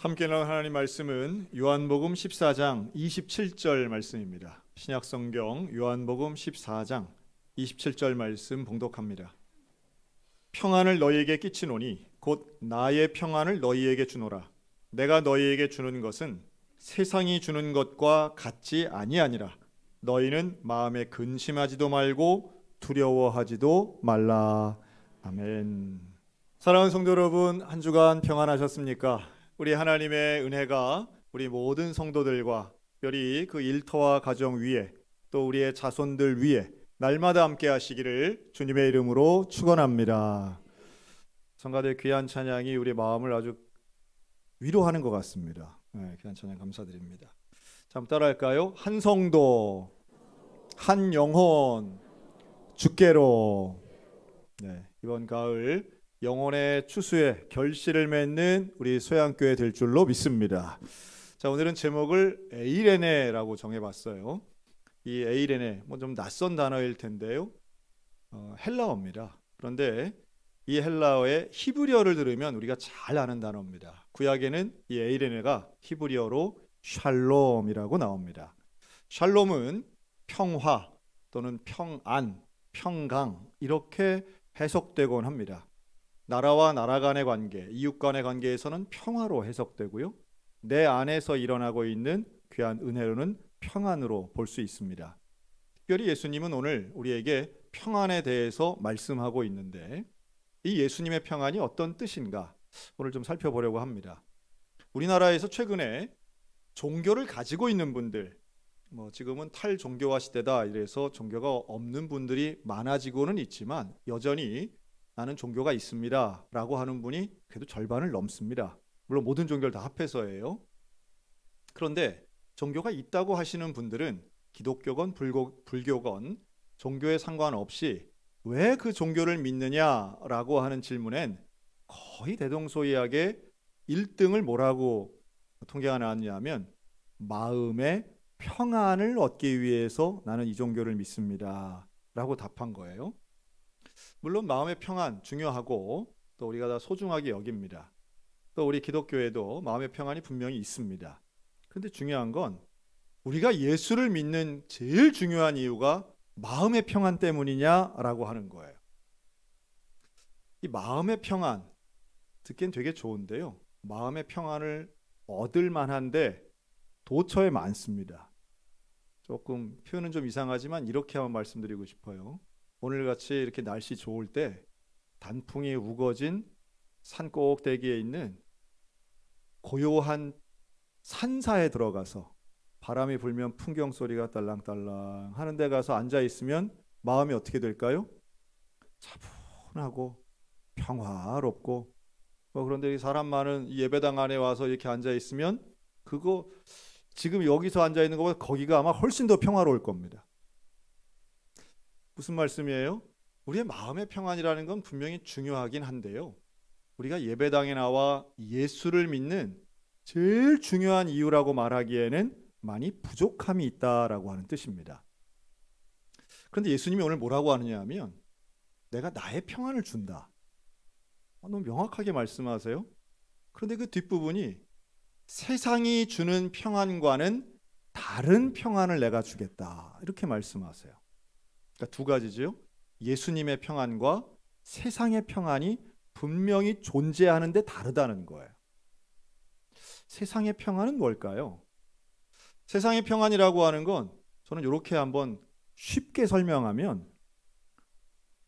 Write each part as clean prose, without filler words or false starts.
함께 나눈 하나님 말씀은 요한복음 14장 27절 말씀입니다. 신약성경 요한복음 14장 27절 말씀 봉독합니다. 평안을 너희에게 끼치노니 곧 나의 평안을 너희에게 주노라. 내가 너희에게 주는 것은 세상이 주는 것과 같지 아니하니라. 너희는 마음에 근심하지도 말고 두려워하지도 말라. 아멘. 사랑하는 성도 여러분, 한 주간 평안하셨습니까? 우리 하나님의 은혜가 우리 모든 성도들과 특별히 그 일터와 가정 위에 또 우리의 자손들 위에 날마다 함께 하시기를 주님의 이름으로 축원합니다. 성가대 귀한 찬양이 우리 마음을 아주 위로하는 것 같습니다. 귀한 찬양 감사드립니다. 자, 한번 따라할까요? 한 성도, 한 영혼, 주께로. 이번 가을 영혼의 추수에 결실을 맺는 우리 소양교회 될 줄로 믿습니다. 자, 오늘은 제목을 에이레네라고 정해봤어요. 이 에이레네, 좀 낯선 단어일 텐데요. 헬라어입니다. 그런데 이 헬라어의 히브리어를 들으면 우리가 잘 아는 단어입니다. 구약에는 이 에이레네가 히브리어로 샬롬이라고 나옵니다. 샬롬은 평화 또는 평안, 평강 이렇게 해석되곤 합니다. 나라와 나라 간의 관계, 이웃 간의 관계에서는 평화로 해석되고요. 내 안에서 일어나고 있는 귀한 은혜로는 평안으로 볼 수 있습니다. 특별히 예수님은 오늘 우리에게 평안에 대해서 말씀하고 있는데 이 예수님의 평안이 어떤 뜻인가 오늘 좀 살펴보려고 합니다. 우리나라에서 최근에 종교를 가지고 있는 분들, 지금은 탈종교화 시대다 이래서 종교가 없는 분들이 많아지고는 있지만 여전히 나는 종교가 있습니다 라고 하는 분이 그래도 절반을 넘습니다. 물론 모든 종교를 다 합해서예요. 그런데 종교가 있다고 하시는 분들은 기독교건 불교건 종교에 상관없이 왜 그 종교를 믿느냐라고 하는 질문엔 거의 대동소이하게 1등을 뭐라고 통계가 나왔냐면 마음의 평안을 얻기 위해서 나는 이 종교를 믿습니다 라고 답한 거예요. 물론 마음의 평안 중요하고 또 우리가 다 소중하게 여깁니다. 또 우리 기독교에도 마음의 평안이 분명히 있습니다. 그런데 중요한 건 우리가 예수를 믿는 제일 중요한 이유가 마음의 평안 때문이냐라고 하는 거예요. 이 마음의 평안 듣기엔 되게 좋은데요. 마음의 평안을 얻을 만한데 도처에 많습니다. 조금 표현은 좀 이상하지만 이렇게 한번 말씀드리고 싶어요. 오늘같이 이렇게 날씨 좋을 때 단풍이 우거진 산 꼭대기에 있는 고요한 산사에 들어가서 바람이 불면 풍경 소리가 딸랑딸랑 하는 데 가서 앉아 있으면 마음이 어떻게 될까요? 차분하고 평화롭고 그런데 사람 많은 예배당 안에 와서 이렇게 앉아 있으면 그거 지금 여기서 앉아 있는 것보다 거기가 아마 훨씬 더 평화로울 겁니다. 무슨 말씀이에요? 우리의 마음의 평안이라는 건 분명히 중요하긴 한데요. 우리가 예배당에 나와 예수를 믿는 제일 중요한 이유라고 말하기에는 많이 부족함이 있다라고 하는 뜻입니다. 그런데 예수님이 오늘 뭐라고 하느냐 하면 내가 나의 평안을 준다. 너무 명확하게 말씀하세요. 그런데 그 뒷부분이 세상이 주는 평안과는 다른 평안을 내가 주겠다. 이렇게 말씀하세요. 그러니까 두 가지죠. 예수님의 평안과 세상의 평안이 분명히 존재하는데 다르다는 거예요. 세상의 평안은 뭘까요? 세상의 평안이라고 하는 건 저는 이렇게 한번 쉽게 설명하면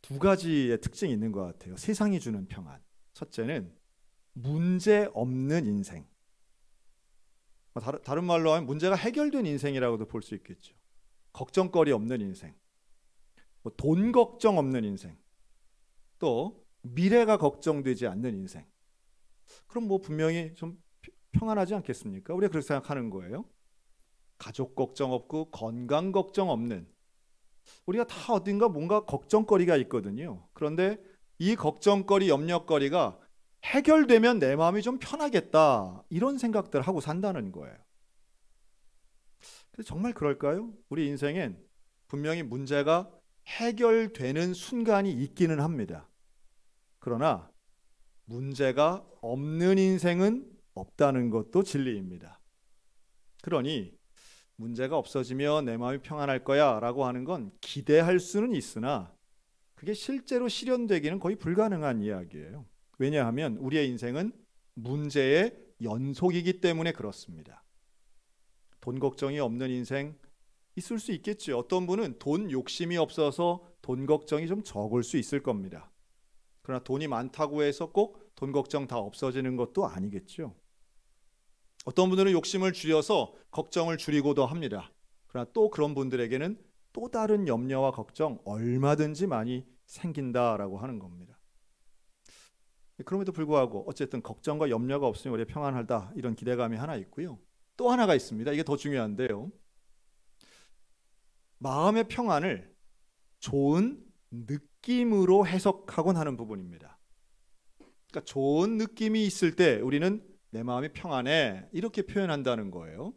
두 가지의 특징이 있는 것 같아요. 세상이 주는 평안. 첫째는 문제 없는 인생. 다른 말로 하면 문제가 해결된 인생이라고도 볼 수 있겠죠. 걱정거리 없는 인생. 돈 걱정 없는 인생, 또 미래가 걱정되지 않는 인생. 그럼 분명히 좀 평안하지 않겠습니까? 우리가 그렇게 생각하는 거예요. 가족 걱정 없고 건강 걱정 없는, 우리가 다 어딘가 뭔가 걱정거리가 있거든요. 그런데 이 걱정거리, 염려거리가 해결되면 내 마음이 좀 편하겠다 이런 생각들을 하고 산다는 거예요. 근데 정말 그럴까요? 우리 인생엔 분명히 문제가 해결되는 순간이 있기는 합니다. 그러나 문제가 없는 인생은 없다는 것도 진리입니다. 그러니 문제가 없어지면 내 마음이 평안할 거야 라고 하는 건 기대할 수는 있으나 그게 실제로 실현되기는 거의 불가능한 이야기예요. 왜냐하면 우리의 인생은 문제의 연속이기 때문에 그렇습니다. 돈 걱정이 없는 인생 있을 수 있겠죠. 어떤 분은 돈 욕심이 없어서 돈 걱정이 좀 적을 수 있을 겁니다. 그러나 돈이 많다고 해서 꼭 돈 걱정 다 없어지는 것도 아니겠죠. 어떤 분들은 욕심을 줄여서 걱정을 줄이고도 합니다. 그러나 또 그런 분들에게는 또 다른 염려와 걱정 얼마든지 많이 생긴다라고 하는 겁니다. 그럼에도 불구하고 어쨌든 걱정과 염려가 없으면 우리가 평안하다 이런 기대감이 하나 있고요. 또 하나가 있습니다. 이게 더 중요한데요. 마음의 평안을 좋은 느낌으로 해석하곤 하는 부분입니다. 그러니까 좋은 느낌이 있을 때 우리는 내 마음이 평안해 이렇게 표현한다는 거예요.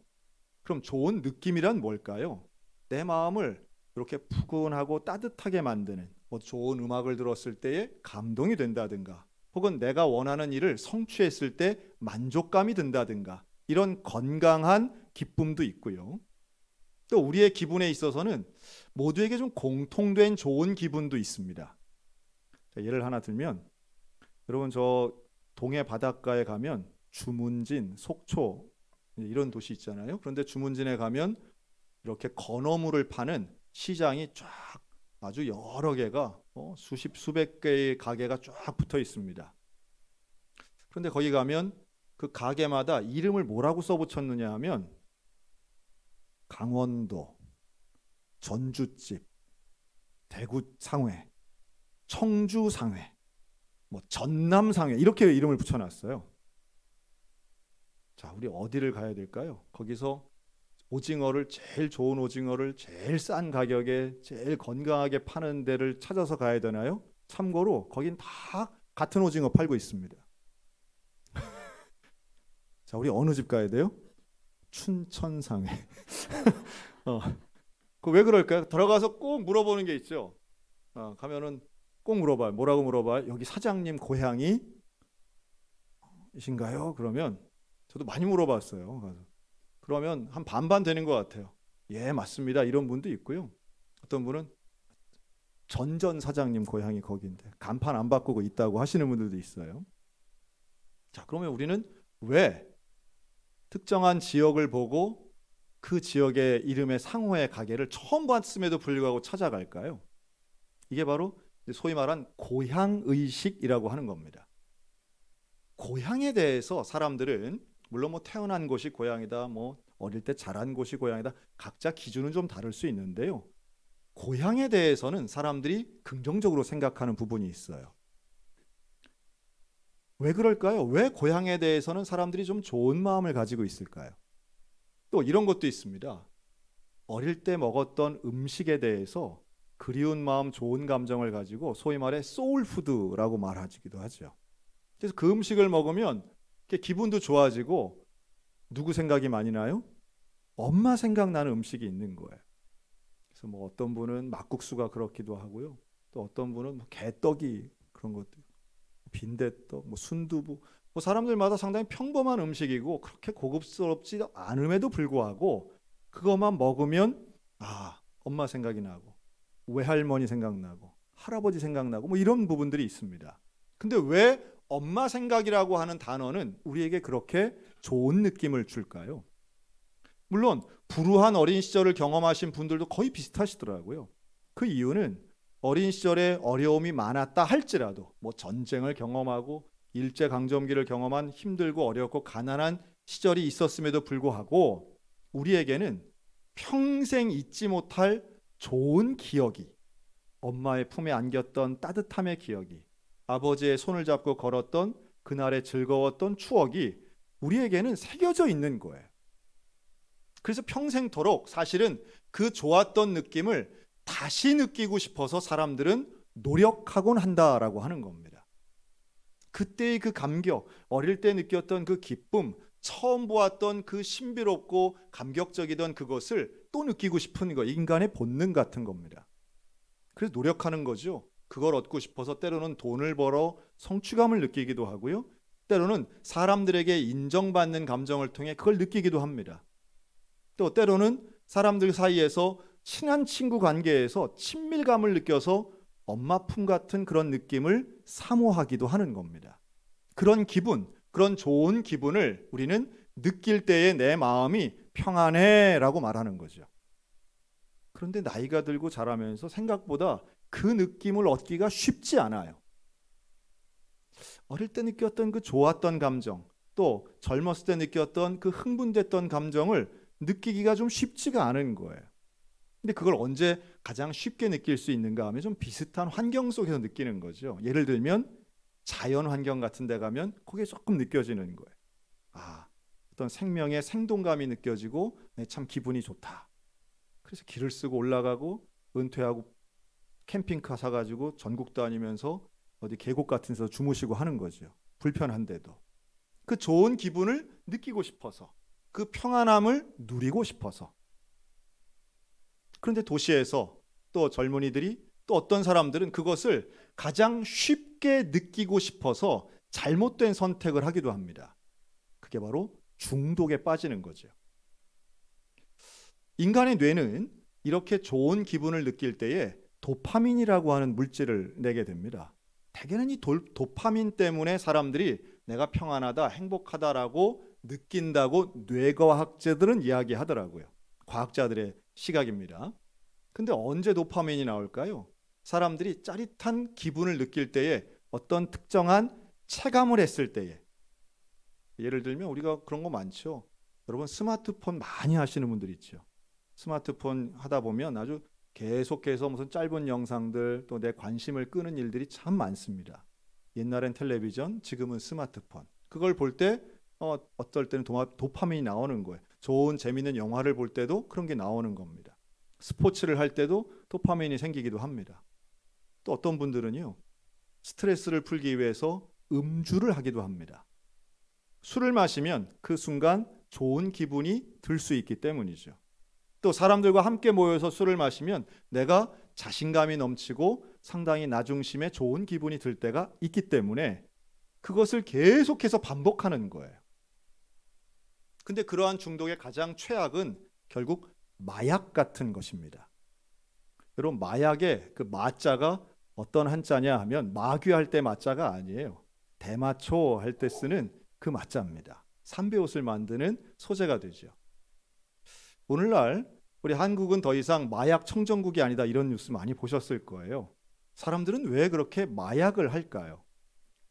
그럼 좋은 느낌이란 뭘까요? 내 마음을 이렇게 푸근하고 따뜻하게 만드는 뭐 좋은 음악을 들었을 때에 감동이 된다든가 혹은 내가 원하는 일을 성취했을 때 만족감이 든다든가 이런 건강한 기쁨도 있고요. 또 우리의 기분에 있어서는 모두에게 좀 공통된 좋은 기분도 있습니다. 예를 하나 들면 여러분 저 동해 바닷가에 가면 주문진, 속초 이런 도시 있잖아요. 그런데 주문진에 가면 이렇게 건어물을 파는 시장이 쫙 아주 여러 개가 수십 수백 개의 가게가 쫙 붙어 있습니다. 그런데 거기 가면 그 가게마다 이름을 뭐라고 써붙였느냐 하면 강원도, 전주집, 대구 상회, 청주 상회, 뭐 전남 상회 이렇게 이름을 붙여놨어요. 자, 우리 어디를 가야 될까요? 거기서 오징어를 제일 좋은 오징어를 제일 싼 가격에 제일 건강하게 파는 데를 찾아서 가야 되나요? 참고로 거긴 다 같은 오징어 팔고 있습니다. 자, 우리 어느 집 가야 돼요? 춘천상회. 그 왜 그럴까요? 들어가서 꼭 물어보는 게 있죠. 가면은 꼭 물어봐요. 뭐라고 물어봐요? 여기 사장님 고향이 이신가요? 그러면 저도 많이 물어봤어요. 가서. 그러면 한 반반 되는 것 같아요. 예, 맞습니다. 이런 분도 있고요. 어떤 분은 전전 사장님 고향이 거기인데 간판 안 바꾸고 있다고 하시는 분들도 있어요. 자, 그러면 우리는 왜 특정한 지역을 보고 그 지역의 이름의 상호의 가게를 처음 봤음에도 불구하고 찾아갈까요? 이게 바로 소위 말한 고향의식이라고 하는 겁니다. 고향에 대해서 사람들은 물론 뭐 태어난 곳이 고향이다, 뭐 어릴 때 자란 곳이 고향이다, 각자 기준은 좀 다를 수 있는데요. 고향에 대해서는 사람들이 긍정적으로 생각하는 부분이 있어요. 왜 그럴까요? 왜 고향에 대해서는 사람들이 좀 좋은 마음을 가지고 있을까요? 또 이런 것도 있습니다. 어릴 때 먹었던 음식에 대해서 그리운 마음, 좋은 감정을 가지고 소위 말해 소울푸드라고 말하기도 하죠. 그래서 그 음식을 먹으면 기분도 좋아지고 누구 생각이 많이 나요? 엄마 생각나는 음식이 있는 거예요. 그래서 뭐 어떤 분은 막국수가 그렇기도 하고요. 또 어떤 분은 뭐 개떡이 그런 것도 빈대떡, 뭐 순두부, 뭐 사람들마다 상당히 평범한 음식이고 그렇게 고급스럽지 않음에도 불구하고 그것만 먹으면 엄마 생각이 나고 외할머니 생각나고 할아버지 생각나고 뭐 이런 부분들이 있습니다. 근데 왜 엄마 생각이라고 하는 단어는 우리에게 그렇게 좋은 느낌을 줄까요? 물론 불우한 어린 시절을 경험하신 분들도 거의 비슷하시더라고요. 그 이유는 어린 시절에 어려움이 많았다 할지라도 뭐 전쟁을 경험하고 일제강점기를 경험한 힘들고 어렵고 가난한 시절이 있었음에도 불구하고 우리에게는 평생 잊지 못할 좋은 기억이, 엄마의 품에 안겼던 따뜻함의 기억이, 아버지의 손을 잡고 걸었던 그날의 즐거웠던 추억이 우리에게는 새겨져 있는 거예요. 그래서 평생토록 사실은 그 좋았던 느낌을 다시 느끼고 싶어서 사람들은 노력하곤 한다라고 하는 겁니다. 그때의 그 감격, 어릴 때 느꼈던 그 기쁨, 처음 보았던 그 신비롭고 감격적이던 그것을 또 느끼고 싶은 거, 인간의 본능 같은 겁니다. 그래서 노력하는 거죠. 그걸 얻고 싶어서 때로는 돈을 벌어 성취감을 느끼기도 하고요. 때로는 사람들에게 인정받는 감정을 통해 그걸 느끼기도 합니다. 또 때로는 사람들 사이에서 친한 친구 관계에서 친밀감을 느껴서 엄마 품 같은 그런 느낌을 사모하기도 하는 겁니다. 그런 기분, 그런 좋은 기분을 우리는 느낄 때에 내 마음이 평안해라고 말하는 거죠. 그런데 나이가 들고 자라면서 생각보다 그 느낌을 얻기가 쉽지 않아요. 어릴 때 느꼈던 그 좋았던 감정, 또 젊었을 때 느꼈던 그 흥분됐던 감정을 느끼기가 좀 쉽지가 않은 거예요. 근데 그걸 언제 가장 쉽게 느낄 수 있는가 하면 좀 비슷한 환경 속에서 느끼는 거죠. 예를 들면 자연 환경 같은 데 가면 그게 조금 느껴지는 거예요. 어떤 생명의 생동감이 느껴지고 참 기분이 좋다. 그래서 길을 쓰고 올라가고 은퇴하고 캠핑카 사가지고 전국 다니면서 어디 계곡 같은 데서 주무시고 하는 거죠. 불편한데도. 그 좋은 기분을 느끼고 싶어서, 그 평안함을 누리고 싶어서. 그런데 도시에서 또 젊은이들이, 또 어떤 사람들은 그것을 가장 쉽게 느끼고 싶어서 잘못된 선택을 하기도 합니다. 그게 바로 중독에 빠지는 거죠. 인간의 뇌는 이렇게 좋은 기분을 느낄 때에 도파민이라고 하는 물질을 내게 됩니다. 대개는 이 도파민 때문에 사람들이 내가 평안하다, 행복하다라고 느낀다고 뇌과학자들은 이야기하더라고요. 과학자들의 시각입니다. 근데 언제 도파민이 나올까요? 사람들이 짜릿한 기분을 느낄 때에, 어떤 특정한 체감을 했을 때에. 예를 들면 우리가 그런 거 많죠. 여러분 스마트폰 많이 하시는 분들 있죠. 스마트폰 하다 보면 아주 계속해서 무슨 짧은 영상들, 또 내 관심을 끄는 일들이 참 많습니다. 옛날엔 텔레비전, 지금은 스마트폰. 그걸 볼 때 어떨 때는 도파민이 나오는 거예요. 좋은 재미있는 영화를 볼 때도 그런 게 나오는 겁니다. 스포츠를 할 때도 도파민이 생기기도 합니다. 또 어떤 분들은요, 스트레스를 풀기 위해서 음주를 하기도 합니다. 술을 마시면 그 순간 좋은 기분이 들 수 있기 때문이죠. 또 사람들과 함께 모여서 술을 마시면 내가 자신감이 넘치고 상당히 나 중심의 좋은 기분이 들 때가 있기 때문에 그것을 계속해서 반복하는 거예요. 근데 그러한 중독의 가장 최악은 결국 마약 같은 것입니다. 여러분, 마약의 그 마자가 어떤 한자냐 하면 마귀할 때 마자가 아니에요. 대마초 할 때 쓰는 그 마자입니다. 삼배옷을 만드는 소재가 되죠. 오늘날 우리 한국은 더 이상 마약 청정국이 아니다, 이런 뉴스 많이 보셨을 거예요. 사람들은 왜 그렇게 마약을 할까요?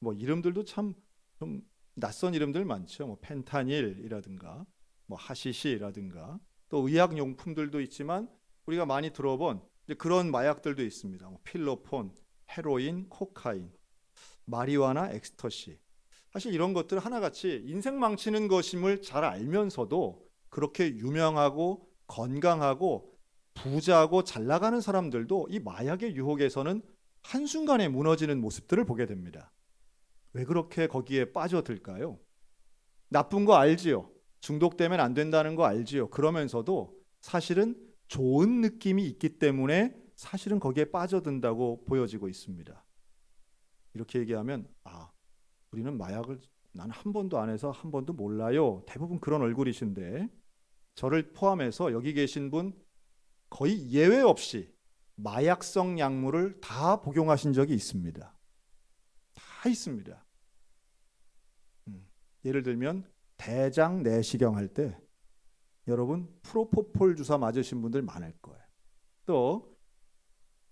뭐 이름들도 참 좀 낯선 이름들 많죠. 뭐 펜타닐이라든가 뭐 하시시라든가 또 의약용품들도 있지만 우리가 많이 들어본 그런 마약들도 있습니다. 뭐 필로폰, 헤로인, 코카인, 마리화나 엑스터시. 사실 이런 것들 하나같이 인생 망치는 것임을 잘 알면서도 그렇게 유명하고 건강하고 부자고 잘 나가는 사람들도 이 마약의 유혹에서는 한순간에 무너지는 모습들을 보게 됩니다. 왜 그렇게 거기에 빠져들까요? 나쁜 거 알지요. 중독되면 안 된다는 거 알지요. 그러면서도 사실은 좋은 느낌이 있기 때문에 사실은 거기에 빠져든다고 보여지고 있습니다. 이렇게 얘기하면 우리는 마약을 난 한 번도 안 해서 한 번도 몰라요. 대부분 그런 얼굴이신데 저를 포함해서 여기 계신 분 거의 예외 없이 마약성 약물을 다 복용하신 적이 있습니다. 다 있습니다. 예를 들면 대장 내시경 할 때 여러분 프로포폴 주사 맞으신 분들 많을 거예요. 또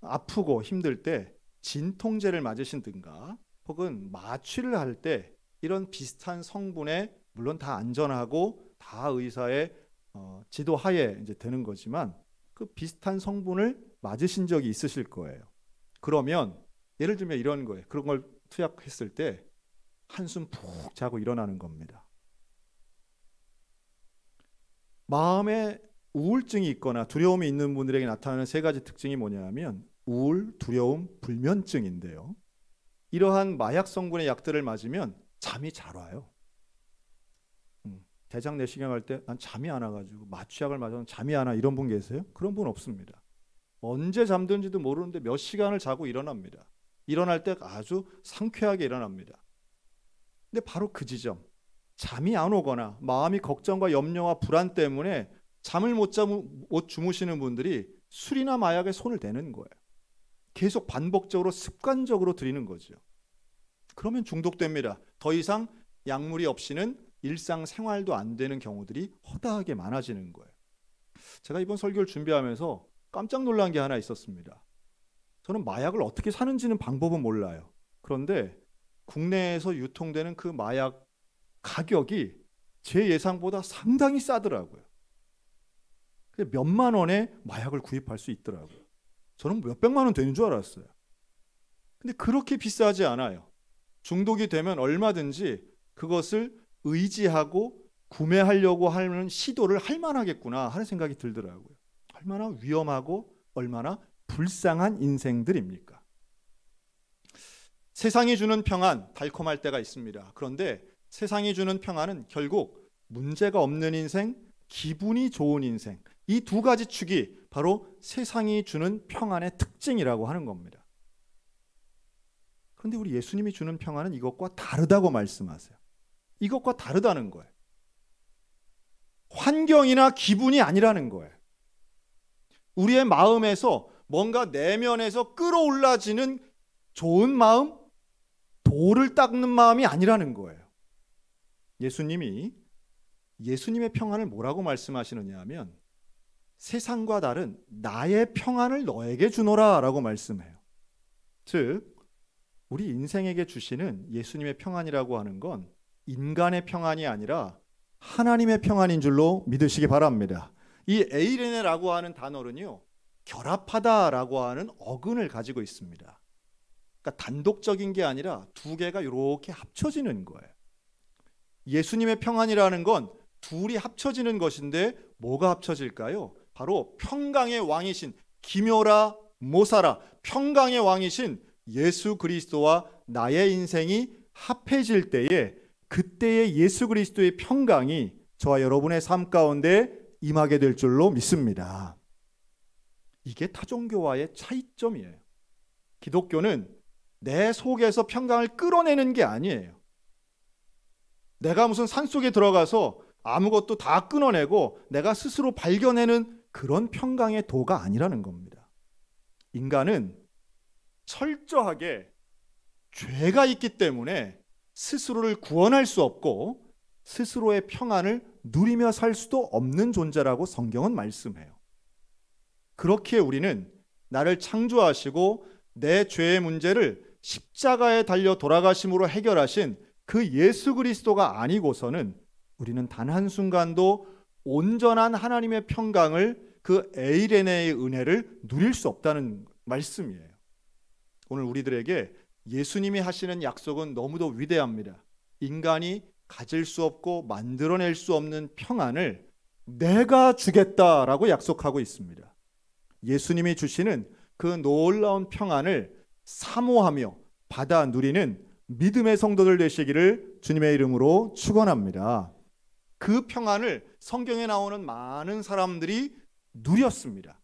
아프고 힘들 때 진통제를 맞으신든가 혹은 마취를 할 때 이런 비슷한 성분에 물론 다 안전하고 다 의사의 지도하에 이제 되는 거지만 그 비슷한 성분을 맞으신 적이 있으실 거예요. 그러면 예를 들면 이런 거예요. 그런 걸 투약했을 때 한숨 푹 자고 일어나는 겁니다. 마음에 우울증이 있거나 두려움이 있는 분들에게 나타나는 세 가지 특징이 뭐냐면 우울, 두려움, 불면증인데요. 이러한 마약 성분의 약들을 맞으면 잠이 잘 와요. 대장 내시경 할 때 난 잠이 안 와가지고 마취약을 맞아서 잠이 안 와, 이런 분 계세요? 그런 분 없습니다. 언제 잠든지도 모르는데 몇 시간을 자고 일어납니다. 일어날 때 아주 상쾌하게 일어납니다. 근데 바로 그 지점, 잠이 안 오거나 마음이 걱정과 염려와 불안 때문에 잠을 못 주무시는 분들이 술이나 마약에 손을 대는 거예요. 계속 반복적으로 습관적으로 들이는 거죠. 그러면 중독됩니다. 더 이상 약물이 없이는 일상생활도 안 되는 경우들이 허다하게 많아지는 거예요. 제가 이번 설교를 준비하면서 깜짝 놀란 게 하나 있었습니다. 저는 마약을 어떻게 사는지는 방법은 몰라요. 그런데 국내에서 유통되는 그 마약 가격이 제 예상보다 상당히 싸더라고요. 몇만 원에 마약을 구입할 수 있더라고요. 저는 몇백만 원 되는 줄 알았어요. 근데 그렇게 비싸지 않아요. 중독이 되면 얼마든지 그것을 의지하고 구매하려고 하는 시도를 할 만하겠구나 하는 생각이 들더라고요. 얼마나 위험하고 얼마나 불쌍한 인생들입니까? 세상이 주는 평안, 달콤할 때가 있습니다. 그런데 세상이 주는 평안은 결국 문제가 없는 인생, 기분이 좋은 인생, 이 두 가지 축이 바로 세상이 주는 평안의 특징이라고 하는 겁니다. 그런데 우리 예수님이 주는 평안은 이것과 다르다고 말씀하세요. 이것과 다르다는 거예요. 환경이나 기분이 아니라는 거예요. 우리의 마음에서 뭔가 내면에서 끌어올라지는 좋은 마음, 돌을 닦는 마음이 아니라는 거예요. 예수님의 평안을 뭐라고 말씀하시느냐 하면 세상과 다른 나의 평안을 너에게 주노라 라고 말씀해요. 즉 우리 인생에게 주시는 예수님의 평안이라고 하는 건 인간의 평안이 아니라 하나님의 평안인 줄로 믿으시기 바랍니다. 이 에이레네라고 하는 단어는요, 결합하다라고 하는 어근을 가지고 있습니다. 그러니까 단독적인 게 아니라 두 개가 이렇게 합쳐지는 거예요. 예수님의 평안이라는 건 둘이 합쳐지는 것인데 뭐가 합쳐질까요? 바로 평강의 왕이신 기묘라 모사라, 평강의 왕이신 예수 그리스도와 나의 인생이 합해질 때에 그때의 예수 그리스도의 평강이 저와 여러분의 삶 가운데 임하게 될 줄로 믿습니다. 이게 타종교와의 차이점이에요. 기독교는 내 속에서 평강을 끌어내는 게 아니에요. 내가 무슨 산속에 들어가서 아무것도 다 끊어내고 내가 스스로 발견해내는 그런 평강의 도가 아니라는 겁니다. 인간은 철저하게 죄가 있기 때문에 스스로를 구원할 수 없고 스스로의 평안을 누리며 살 수도 없는 존재라고 성경은 말씀해요. 그렇기에 우리는 나를 창조하시고 내 죄의 문제를 십자가에 달려 돌아가심으로 해결하신 그 예수 그리스도가 아니고서는 우리는 단 한순간도 온전한 하나님의 평강을 그 에이레네의 은혜를 누릴 수 없다는 말씀이에요. 오늘 우리들에게 예수님이 하시는 약속은 너무도 위대합니다. 인간이 가질 수 없고 만들어낼 수 없는 평안을 내가 주겠다라고 약속하고 있습니다. 예수님이 주시는 그 놀라운 평안을 사모하며 받아 누리는 믿음의 성도들 되시기를 주님의 이름으로 축원합니다. 그 평안을 성경에 나오는 많은 사람들이 누렸습니다.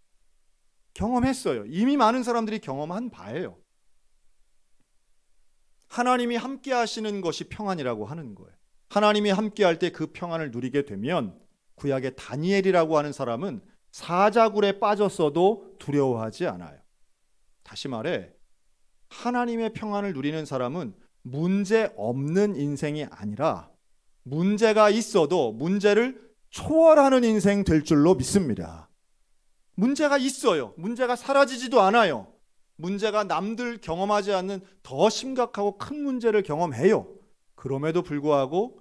경험했어요. 이미 많은 사람들이 경험한 바예요. 하나님이 함께 하시는 것이 평안이라고 하는 거예요. 하나님이 함께 할 때 그 평안을 누리게 되면 구약의 다니엘이라고 하는 사람은 사자굴에 빠졌어도 두려워하지 않아요. 다시 말해 하나님의 평안을 누리는 사람은 문제 없는 인생이 아니라 문제가 있어도 문제를 초월하는 인생 될 줄로 믿습니다. 문제가 있어요. 문제가 사라지지도 않아요. 문제가 남들 경험하지 않는 더 심각하고 큰 문제를 경험해요. 그럼에도 불구하고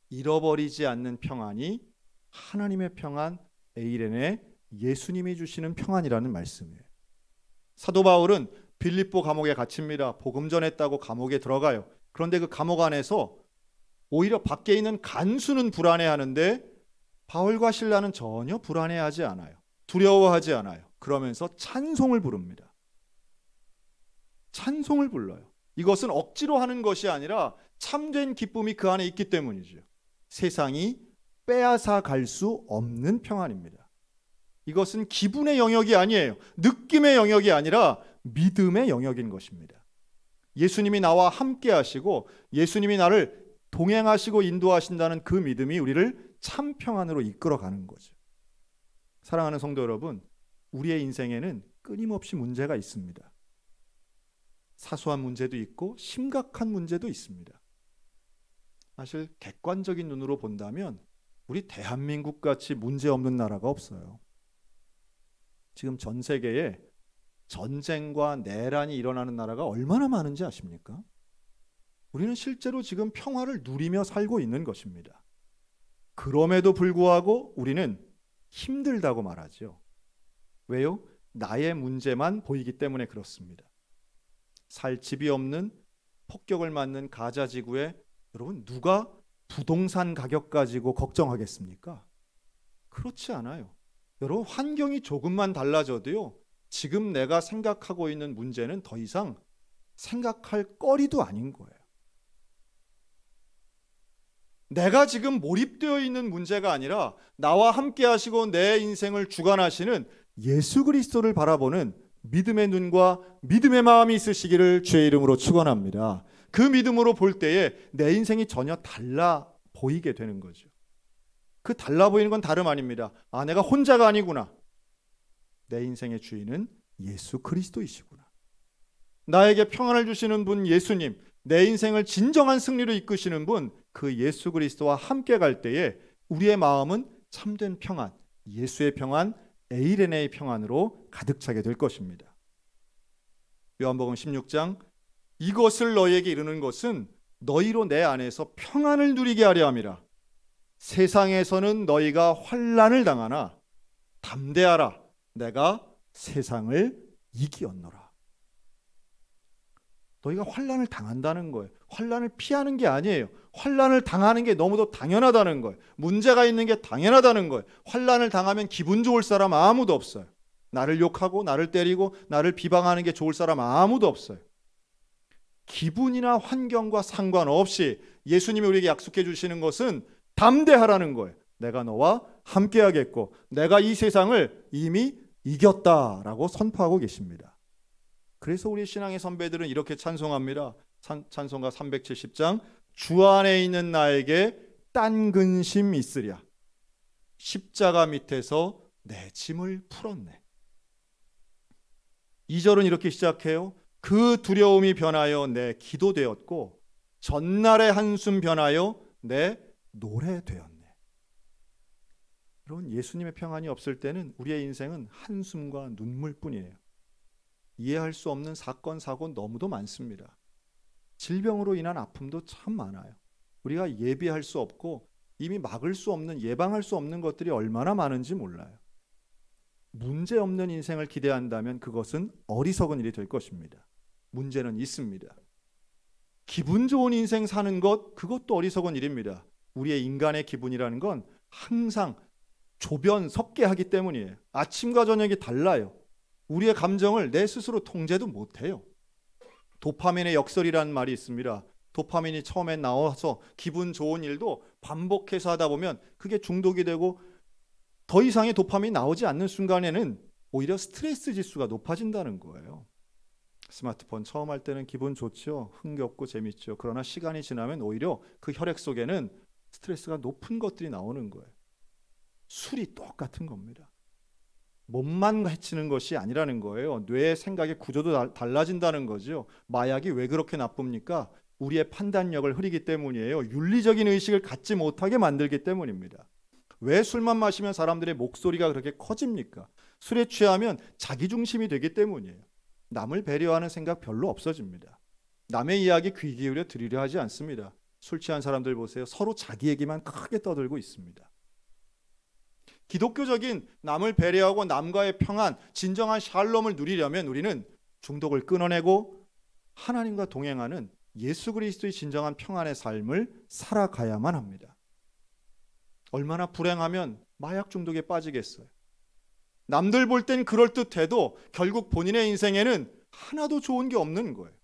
잃어버리지 않는 평안이 하나님의 평안, 에이레네, 예수님이 주시는 평안이라는 말씀이에요. 사도 바울은 빌립보 감옥에 갇힙니다. 복음 전했다고 감옥에 들어가요. 그런데 그 감옥 안에서 오히려 밖에 있는 간수는 불안해하는데 바울과 실라는 전혀 불안해하지 않아요. 두려워하지 않아요. 그러면서 찬송을 부릅니다. 찬송을 불러요. 이것은 억지로 하는 것이 아니라 참된 기쁨이 그 안에 있기 때문이죠. 세상이 빼앗아 갈 수 없는 평안입니다. 이것은 기분의 영역이 아니에요. 느낌의 영역이 아니라 믿음의 영역인 것입니다. 예수님이 나와 함께 하시고 예수님이 나를 동행하시고 인도하신다는 그 믿음이 우리를 참 평안으로 이끌어가는 거죠. 사랑하는 성도 여러분, 우리의 인생에는 끊임없이 문제가 있습니다. 사소한 문제도 있고 심각한 문제도 있습니다. 사실 객관적인 눈으로 본다면 우리 대한민국 같이 문제 없는 나라가 없어요. 지금 전 세계에 전쟁과 내란이 일어나는 나라가 얼마나 많은지 아십니까? 우리는 실제로 지금 평화를 누리며 살고 있는 것입니다. 그럼에도 불구하고 우리는 힘들다고 말하죠. 왜요? 나의 문제만 보이기 때문에 그렇습니다. 살 집이 없는 폭격을 맞는 가자 지구에 여러분 누가 부동산 가격 가지고 걱정하겠습니까? 그렇지 않아요. 여러분 환경이 조금만 달라져도요, 지금 내가 생각하고 있는 문제는 더 이상 생각할 거리도 아닌 거예요. 내가 지금 몰입되어 있는 문제가 아니라 나와 함께 하시고 내 인생을 주관하시는 예수 그리스도를 바라보는 믿음의 눈과 믿음의 마음이 있으시기를 주의 이름으로 축원합니다. 그 믿음으로 볼 때에 내 인생이 전혀 달라 보이게 되는 거죠. 그 달라 보이는 건 다름 아닙니다. 아, 내가 혼자가 아니구나. 내 인생의 주인은 예수 그리스도이시구나. 나에게 평안을 주시는 분 예수님, 내 인생을 진정한 승리로 이끄시는 분 그 예수 그리스도와 함께 갈 때에 우리의 마음은 참된 평안, 예수의 평안, 에이레네의 평안으로 가득 차게 될 것입니다. 요한복음 16장 이것을 너희에게 이르는 것은 너희로 내 안에서 평안을 누리게 하려 함이라. 세상에서는 너희가 환난을 당하나 담대하라. 내가 세상을 이기었노라. 너희가 환난을 당한다는 거예요. 환난을 피하는 게 아니에요. 환난을 당하는 게 너무도 당연하다는 거예요. 문제가 있는 게 당연하다는 거예요. 환난을 당하면 기분 좋을 사람 아무도 없어요. 나를 욕하고 나를 때리고 나를 비방하는 게 좋을 사람 아무도 없어요. 기분이나 환경과 상관없이 예수님이 우리에게 약속해 주시는 것은 담대하라는 거예요. 내가 너와 함께 하겠고 내가 이 세상을 이미 이겼다라고 선포하고 계십니다. 그래서 우리 신앙의 선배들은 이렇게 찬송합니다. 찬송가 370장 주 안에 있는 나에게 딴 근심 있으랴. 십자가 밑에서 내 짐을 풀었네. 2절은 이렇게 시작해요. 그 두려움이 변하여 내 기도 되었고 전날의 한숨 변하여 내 노래 되었네. 여러분 예수님의 평안이 없을 때는 우리의 인생은 한숨과 눈물뿐이에요. 이해할 수 없는 사건, 사고 너무도 많습니다. 질병으로 인한 아픔도 참 많아요. 우리가 예비할 수 없고 이미 막을 수 없는, 예방할 수 없는 것들이 얼마나 많은지 몰라요. 문제 없는 인생을 기대한다면 그것은 어리석은 일이 될 것입니다. 문제는 있습니다. 기분 좋은 인생 사는 것, 그것도 어리석은 일입니다. 우리의 인간의 기분이라는 건 항상 조변 섞게 하기 때문이에요. 아침과 저녁이 달라요. 우리의 감정을 내 스스로 통제도 못해요. 도파민의 역설이라는 말이 있습니다. 도파민이 처음에 나와서 기분 좋은 일도 반복해서 하다 보면 그게 중독이 되고 더 이상의 도파민이 나오지 않는 순간에는 오히려 스트레스 지수가 높아진다는 거예요. 스마트폰 처음 할 때는 기분 좋죠. 흥겹고 재밌죠. 그러나 시간이 지나면 오히려 그 혈액 속에는 스트레스가 높은 것들이 나오는 거예요. 술이 똑같은 겁니다. 몸만 해치는 것이 아니라는 거예요. 뇌의 생각의 구조도 달라진다는 거죠. 마약이 왜 그렇게 나쁩니까? 우리의 판단력을 흐리기 때문이에요. 윤리적인 의식을 갖지 못하게 만들기 때문입니다. 왜 술만 마시면 사람들의 목소리가 그렇게 커집니까? 술에 취하면 자기중심이 되기 때문이에요. 남을 배려하는 생각 별로 없어집니다. 남의 이야기 귀 기울여 들으려 하지 않습니다. 술 취한 사람들 보세요. 서로 자기 얘기만 크게 떠들고 있습니다. 기독교적인 남을 배려하고 남과의 평안, 진정한 샬롬을 누리려면 우리는 중독을 끊어내고 하나님과 동행하는 예수 그리스도의 진정한 평안의 삶을 살아가야만 합니다. 얼마나 불행하면 마약 중독에 빠지겠어요. 남들 볼 땐 그럴듯해도 결국 본인의 인생에는 하나도 좋은 게 없는 거예요.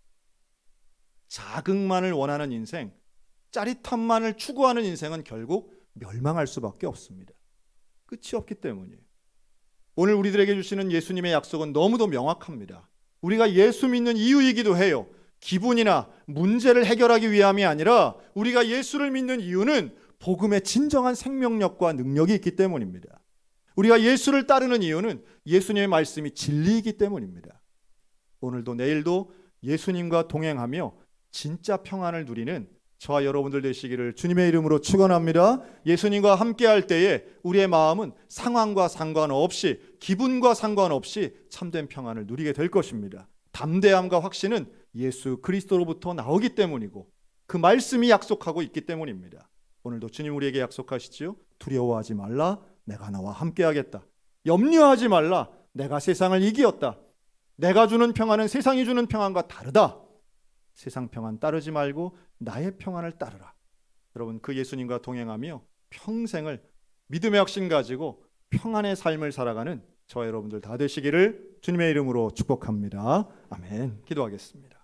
자극만을 원하는 인생, 짜릿함만을 추구하는 인생은 결국 멸망할 수밖에 없습니다. 끝이 없기 때문이에요. 오늘 우리들에게 주시는 예수님의 약속은 너무도 명확합니다. 우리가 예수 믿는 이유이기도 해요. 기분이나 문제를 해결하기 위함이 아니라 우리가 예수를 믿는 이유는 복음의 진정한 생명력과 능력이 있기 때문입니다. 우리가 예수를 따르는 이유는 예수님의 말씀이 진리이기 때문입니다. 오늘도 내일도 예수님과 동행하며 진짜 평안을 누리는 저와 여러분들 되시기를 주님의 이름으로 축원합니다. 예수님과 함께할 때에 우리의 마음은 상황과 상관없이, 기분과 상관없이 참된 평안을 누리게 될 것입니다. 담대함과 확신은 예수 그리스도로부터 나오기 때문이고 그 말씀이 약속하고 있기 때문입니다. 오늘도 주님 우리에게 약속하시지요. 두려워하지 말라, 내가 나와 함께하겠다. 염려하지 말라, 내가 세상을 이기었다. 내가 주는 평안은 세상이 주는 평안과 다르다. 세상 평안 따르지 말고 나의 평안을 따르라. 여러분, 그 예수님과 동행하며 평생을 믿음의 확신 가지고 평안의 삶을 살아가는 저와 여러분들 다 되시기를 주님의 이름으로 축복합니다. 아멘. 기도하겠습니다.